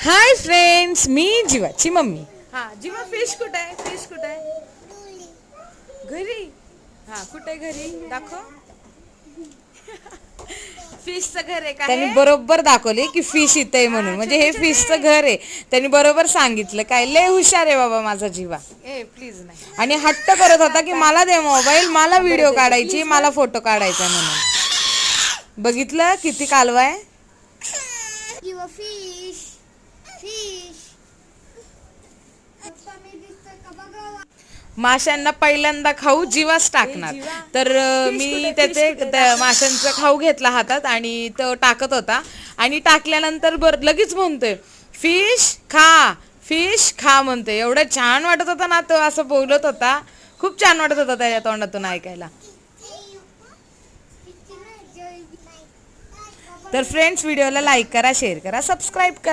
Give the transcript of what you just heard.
Hi friends, मी जीवाची mummy. हा जीवा, fish कुठे आहे? फिश कुठे आहे? घरी. हा कुठे आहे घरी? दाखव. फिशचं घर आहे का? त्यांनी हे बरोबर दाखवले की फिश इथे आहे म्हणून, हा, म्हणजे हे छोटे फिशचं छोटे. घर आहे. त्यांनी बरोबर सांगितलं. काय लय हुशार आहे बाबा माझा जीवा. ए प्लीज नाही. आणि हट्ट करत होता की मला दे मोबाईल, मला व्हिडिओ देते, काढायची, please मला फोटो काढायचा म्हणून. बघितलं किती कालवा आहे. फिश फिश माशांना पहिल्यांदा खाऊ जीवाच टाकणार. जीवा, तर fish मी कुठे, त्याचे fish कुठे? माशांचा खाऊ घेतला हातात आणि तो टाकत होता. आणि टाकल्यानंतर लगेच म्हणतोय फिश खा, फिश खा म्हणतोय. एवढं छान वाटत होता ना, तो असं बोलत होता. खूप छान वाटत होता त्याच्या तोंडातून ऐकायला. तर फ्रेंड्स, व्हिडिओला लाईक करा, शेअर करा, सबस्क्राईब करा.